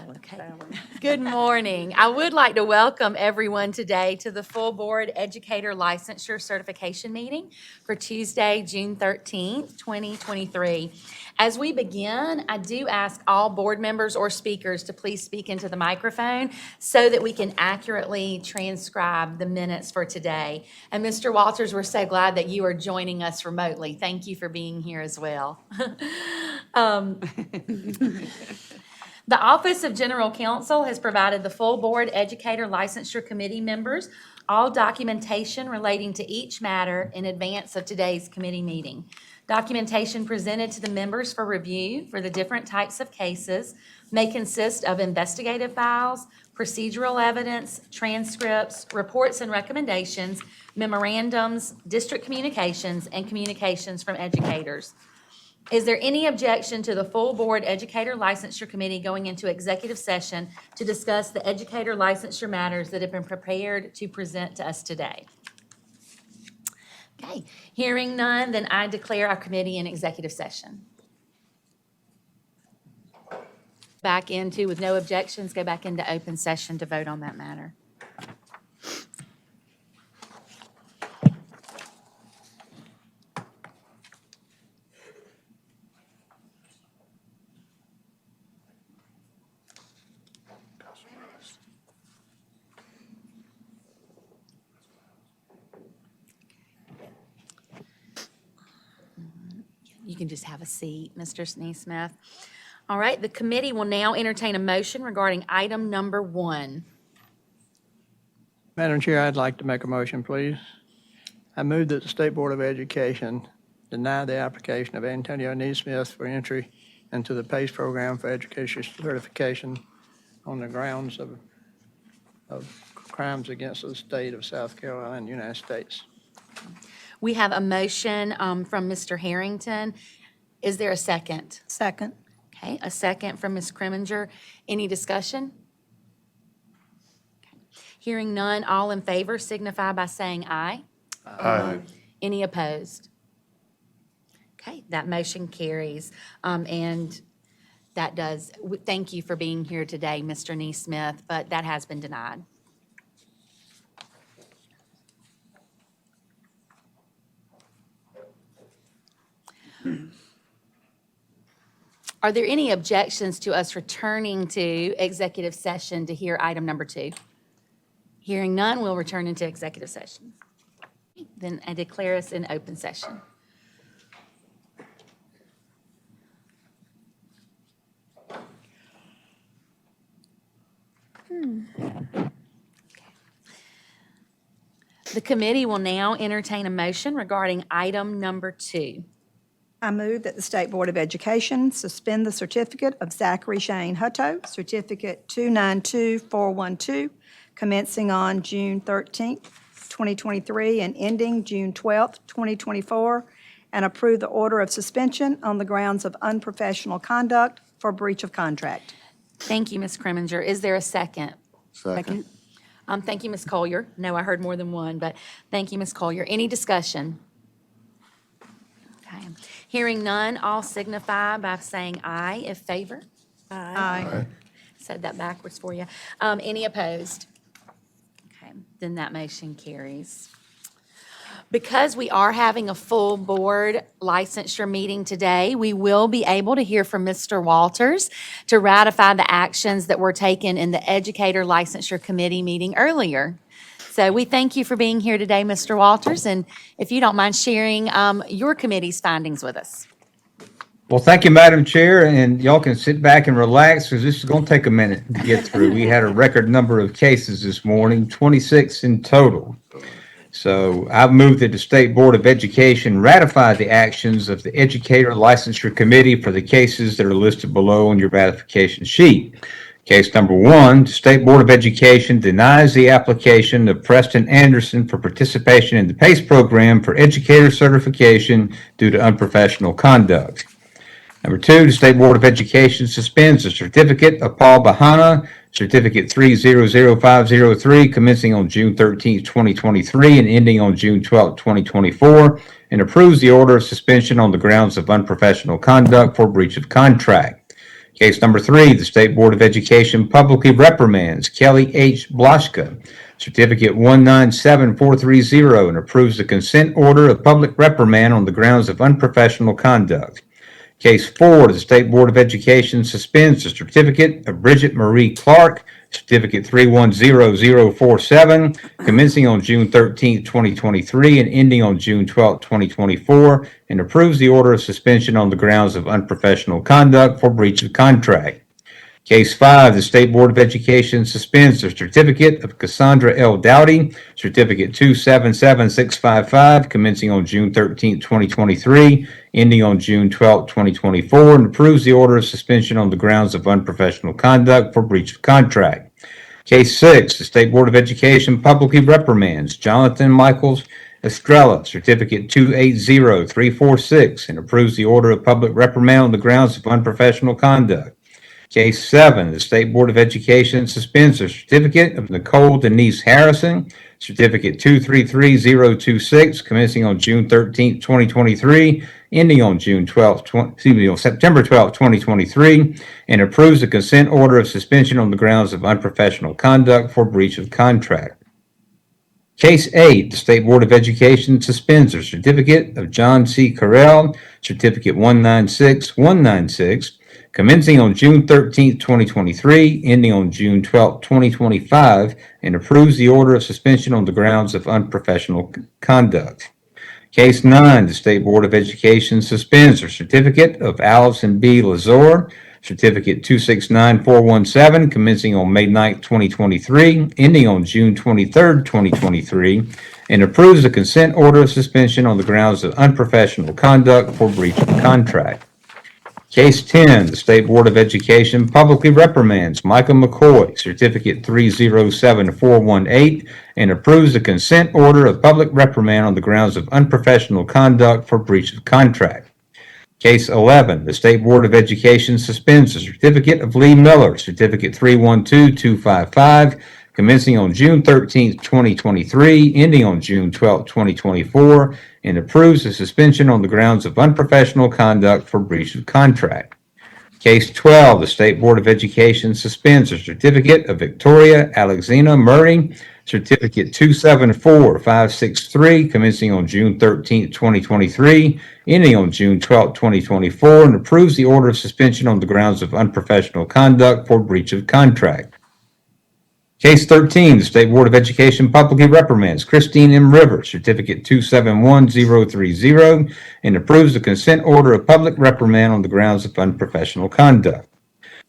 Okay. Good morning. I would like to welcome everyone today to the Full Board Educator Licensure Certification Meeting for Tuesday, June 13th, 2023. As we begin, I do ask all board members or speakers to please speak into the microphone so that we can accurately transcribe the minutes for today. And Mr. Walters, we're so glad that you are joining us remotely. Thank you for being here as well. The Office of General Counsel has provided the Full Board Educator Licensure Committee members all documentation relating to each matter in advance of today's committee meeting. Documentation presented to the members for review for the different types of cases may consist of investigative files, procedural evidence, transcripts, reports and recommendations, memorandums, district communications, and communications from educators. Is there any objection to the Full Board Educator Licensure Committee going into executive session to discuss the educator licensure matters that have been prepared to present to us today? Okay, hearing none, then I declare our committee in executive session. Back into, with no objections, go back into open session to vote on that matter. You can just have a seat, Mr. Sneesmith. All right, the committee will now entertain a motion regarding item number 1. Madam Chair, I'd like to make a motion, please. I move that the State Board of Education deny the application of Antonio Neesmith for entry into the PACE program for education certification on the grounds of crimes against the state of South Carolina and the United States. We have a motion from Mr. Harrington. Is there a second? Second. Okay, a second from Ms. Kriminger. Any discussion? Okay. Hearing none, all in favor signify by saying aye. Aye. Any opposed? Okay, that motion carries. And that does, thank you for being here today, Mr. Neesmith, but that has been denied. Are there any objections to us returning to executive session to hear item number 2? Hearing none, we'll return into executive session. Then I declare us in open session. The committee will now entertain a motion regarding item number 2. I move that the State Board of Education suspend the certificate of Zachary Shane Hutto, Certificate 292412, commencing on June 13th, 2023, and ending June 12th, 2024, and approve the order of suspension on the grounds of unprofessional conduct for breach of contract. Thank you, Ms. Kriminger. Is there a second? Second. Thank you, Ms. Collier. No, I heard more than one, but thank you, Ms. Collier. Any discussion? Okay. Hearing none, all signify by saying aye if favor. Aye. Said that backwards for you. Any opposed? Okay, then that motion carries. Because we are having a full board licensure meeting today, we will be able to hear from Mr. Walters to ratify the actions that were taken in the Educator Licensure Committee meeting earlier. So we thank you for being here today, Mr. Walters, and if you don't mind sharing your committee's findings with us. Well, thank you, Madam Chair, and y'all can sit back and relax because this is going to take a minute to get through. We had a record number of cases this morning, 26 in total. So I've moved that the State Board of Education ratify the actions of the Educator Licensure Committee for the cases that are listed below on your ratification sheet. Case number 1, the State Board of Education denies the application of Preston Anderson for participation in the PACE program for educator certification due to unprofessional conduct. Number 2, the State Board of Education suspends the certificate of Paul Bahana, Certificate 300503, commencing on June 13, 2023 and ending on June 12, 2024, and approves the order of suspension on the grounds of unprofessional conduct for breach of contract. Case number 3, the State Board of Education publicly reprimands Kelly H. Blaschka, Certificate 197430, and approves the consent order of public reprimand on the grounds of unprofessional conduct. Case 4, the State Board of Education suspends the certificate of Bridget Marie Clark, Certificate 310047, commencing on June 13, 2023, and ending on June 12, 2024, and approves the order of suspension on the grounds of unprofessional conduct for breach of contract. Case 5, the State Board of Education suspends the certificate of Cassandra L. Dowdy, Certificate 277655, commencing on June 13, 2023, ending on June 12, 2024, and approves the order of suspension on the grounds of unprofessional conduct for breach of contract. Case 6, the State Board of Education publicly reprimands Jonathan Michaels Estrella, Certificate 280346, and approves the order of public reprimand on the grounds of unprofessional conduct. Case 7, the State Board of Education suspends the certificate of Nicole Denise Harrison, Certificate 233026, commencing on June 13, 2023, ending on September 12, 2023, and approves the consent order of suspension on the grounds of unprofessional conduct for breach of contract. Case 8, the State Board of Education suspends the certificate of John C. Carell, Certificate 196196, commencing on June 13, 2023, ending on June 12, 2025, and approves the order of suspension on the grounds of unprofessional conduct. Case 9, the State Board of Education suspends the certificate of Allison B. Lazor, Certificate 269417, commencing on May 9, 2023, ending on June 23, 2023, and approves the consent order of suspension on the grounds of unprofessional conduct for breach of contract. Case 10, the State Board of Education publicly reprimands Michael McCoy, Certificate 307418, and approves the consent order of public reprimand on the grounds of unprofessional conduct for breach of contract. Case 11, the State Board of Education suspends the certificate of Lee Miller, Certificate 312255, commencing on June 13, 2023, ending on June 12, 2024, and approves the suspension on the grounds of unprofessional conduct for breach of contract. Case 12, the State Board of Education suspends the certificate of Victoria Alexina Murray, Certificate 274563, commencing on June 13, 2023, ending on June 12, 2024, and approves the order of suspension on the grounds of unprofessional conduct for breach of contract. Case 13, the State Board of Education publicly reprimands Christine M. Rivers, Certificate 271030, and approves the consent order of public reprimand on the grounds of unprofessional conduct.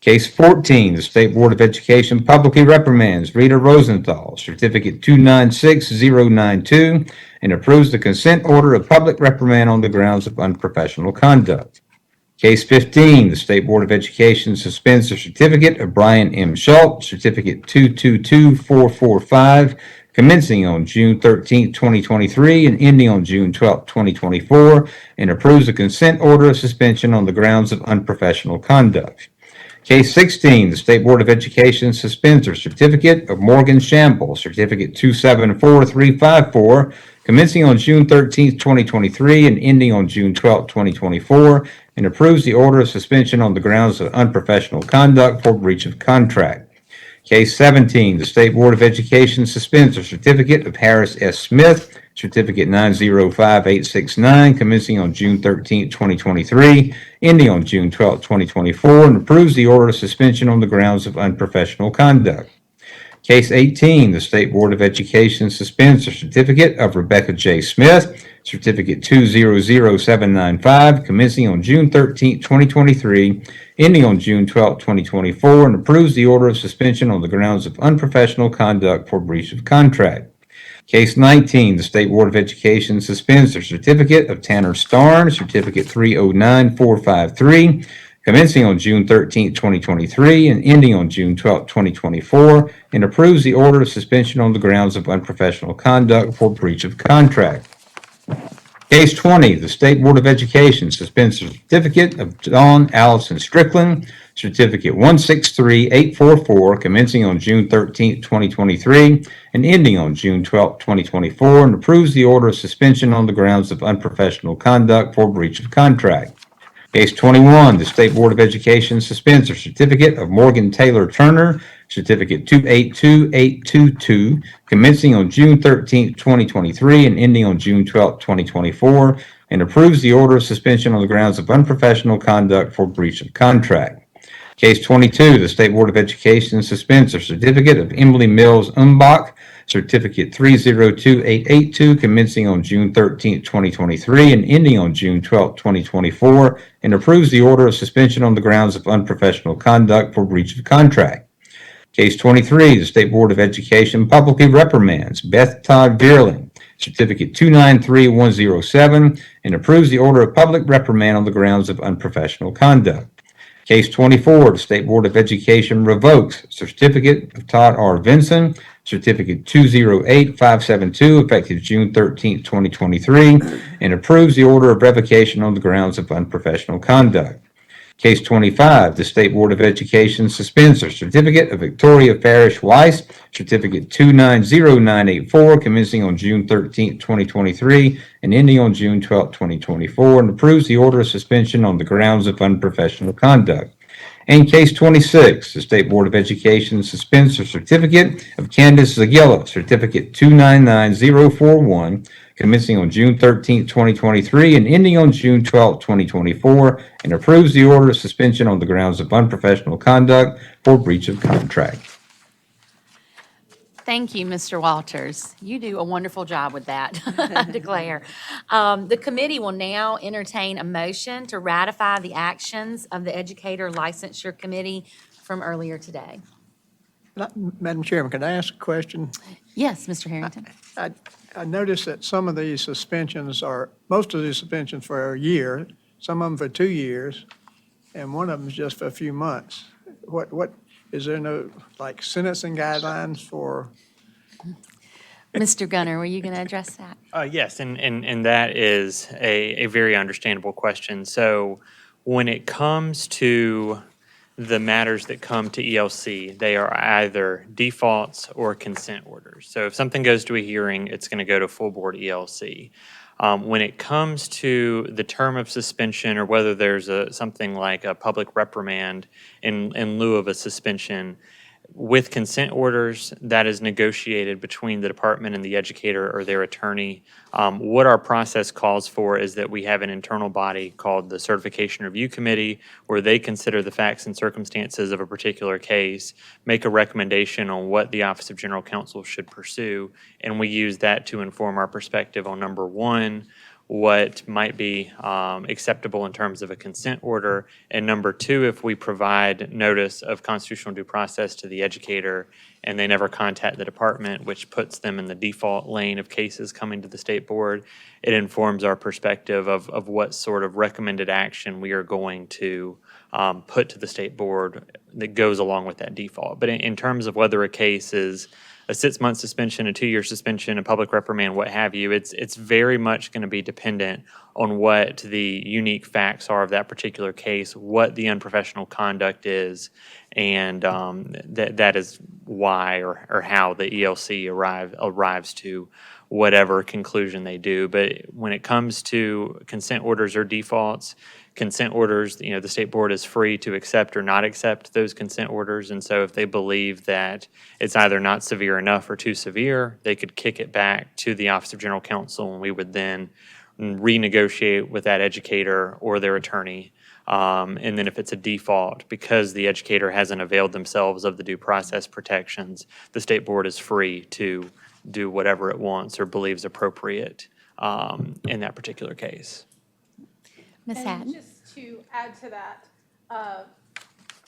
Case 14, the State Board of Education publicly reprimands Rita Rosenthal, Certificate 296092, and approves the consent order of public reprimand on the grounds of unprofessional conduct. Case 15, the State Board of Education suspends the certificate of Brian M. Schultz, Certificate 222445, commencing on June 13, 2023, and ending on June 12, 2024, and approves the consent order of suspension on the grounds of unprofessional conduct. Case 16, the State Board of Education suspends the certificate of Morgan Shamble, Certificate 274354, commencing on June 13, 2023, and ending on June 12, 2024, and approves the order of suspension on the grounds of unprofessional conduct for breach of contract. Case 17, the State Board of Education suspends the certificate of Harris S. Smith, Certificate 905869, commencing on June 13, 2023, ending on June 12, 2024, and approves the order of suspension on the grounds of unprofessional conduct. Case 18, the State Board of Education suspends the certificate of Rebecca J. Smith, Certificate 200795, commencing on June 13, 2023, ending on June 12, 2024, and approves the order of suspension on the grounds of unprofessional conduct for breach of contract. Case 19, the State Board of Education suspends the certificate of Tanner Starn, Certificate 309453, commencing on June 13, 2023, and ending on June 12, 2024, and approves the order of suspension on the grounds of unprofessional conduct for breach of contract. Case 20, the State Board of Education suspends the certificate of Dawn Allison Strickland, Certificate 163844, commencing on June 13, 2023, and ending on June 12, 2024, and approves the order of suspension on the grounds of unprofessional conduct for breach of contract. Case 21, the State Board of Education suspends the certificate of Morgan Taylor Turner, Certificate 282822, commencing on June 13, 2023, and ending on June 12, 2024, and approves the order of suspension on the grounds of unprofessional conduct for breach of contract. Case 22, the State Board of Education suspends the certificate of Emily Mills Umbach, Certificate 302882, commencing on June 13, 2023, and ending on June 12, 2024, and approves the order of suspension on the grounds of unprofessional conduct for breach of contract. Case 23, the State Board of Education publicly reprimands Beth Todd Veerling, Certificate 293107, and approves the order of public reprimand on the grounds of unprofessional conduct. Case 24, the State Board of Education revokes Certificate of Todd R. Vinson, Certificate 208572, effective June 13, 2023, and approves the order of revocation on the grounds of unprofessional conduct. Case 25, the State Board of Education suspends the certificate of Victoria Farish Weiss, Certificate 290984, commencing on June 13, 2023, and ending on June 12, 2024, and approves the order of suspension on the grounds of unprofessional conduct. And case 26, the State Board of Education suspends the certificate of Candace Zagilla, Certificate 299041, commencing on June 13, 2023, and ending on June 12, 2024, and approves the order of suspension on the grounds of unprofessional conduct for breach of contract. Thank you, Mr. Walters. You do a wonderful job with that, I declare. The committee will now entertain a motion to ratify the actions of the Educator Licensure Committee from earlier today. Madam Chairman, can I ask a question? Yes, Mr. Harrington. I noticed that some of these suspensions most of these suspensions for a year, some of them for 2 years, and one of them is just for a few months. What, is there no, like, sentencing guidelines for? Mr. Gunner, were you going to address that? Yes, and that is a very understandable question. So when it comes to the matters that come to ELC, they are either defaults or consent orders. So if something goes to a hearing, it's going to go to full board ELC. When it comes to the term of suspension or whether there's something like a public reprimand in lieu of a suspension, with consent orders, that is negotiated between the department and the educator or their attorney. What our process calls for is that we have an internal body called the Certification Review Committee, where they consider the facts and circumstances of a particular case, make a recommendation on what the Office of General Counsel should pursue, and we use that to inform our perspective on, number one, what might be acceptable in terms of a consent order, and number two, if we provide notice of constitutional due process to the educator and they never contact the department, which puts them in the default lane of cases coming to the state board, it informs our perspective of what sort of recommended action we are going to put to the state board that goes along with that default. But in terms of whether a case is a 6-month suspension, a 2-year suspension, a public reprimand, what have you, it's very much going to be dependent on what the unique facts are of that particular case, what the unprofessional conduct is, and that is why or how the ELC arrives to whatever conclusion they do. But when it comes to consent orders or defaults, consent orders, the state board is free to accept or not accept those consent orders. And so if they believe that it's either not severe enough or too severe, they could kick it back to the Office of General Counsel, and we would then renegotiate with that educator or their attorney. And then if it's a default, because the educator hasn't availed themselves of the due process protections, the state board is free to do whatever it wants or believes appropriate in that particular case. Ms. Hatton? And just to add to that,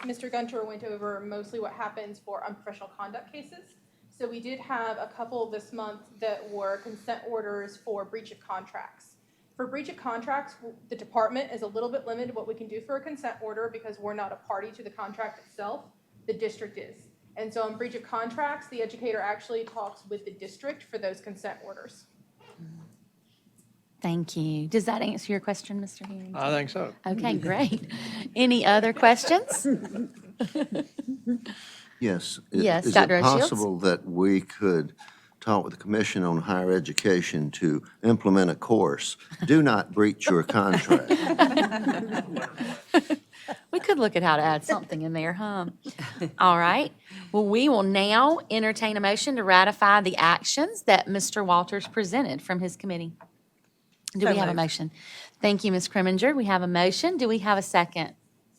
Mr. Gunter went over mostly what happens for unprofessional conduct cases. So we did have a couple this month that were consent orders for breach of contracts. For breach of contracts, the department is a little bit limited what we can do for a consent order because we're not a party to the contract itself. The district is. And so in breach of contracts, the educator actually talks with the district for those consent orders. Thank you. Does that answer your question, Mr. Harrington? I think so. Okay, great. Any other questions? Yes. Yes, Is Dr. it O'Shields? possible that we could consult with the Commission on Higher Education to implement a course. Do not breach your contract. We could look at how to add something in there, huh? All right. Well, we will now entertain a motion to ratify the actions that Mr. Walters presented from his committee. Do we have a motion? Thank you, Ms. Criminger. We have a motion. Do we have a second?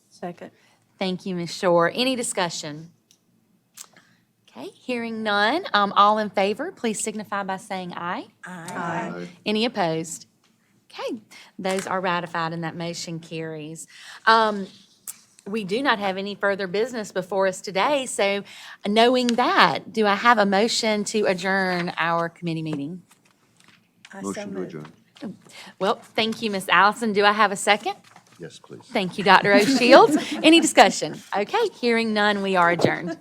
Second. Thank you, Ms. Shore. Any discussion? Okay, hearing none. All in favor, please signify by saying aye. Aye. Any opposed? Okay, those are ratified and that motion carries. We do not have any further business before us today, so knowing that, do I have a motion to adjourn our committee meeting? Motion to adjourn. Well, thank you, Ms. Allison. Do I have a second? Yes, please. Thank you, Dr. O'Shields. Any discussion? Okay, hearing none, we are adjourned.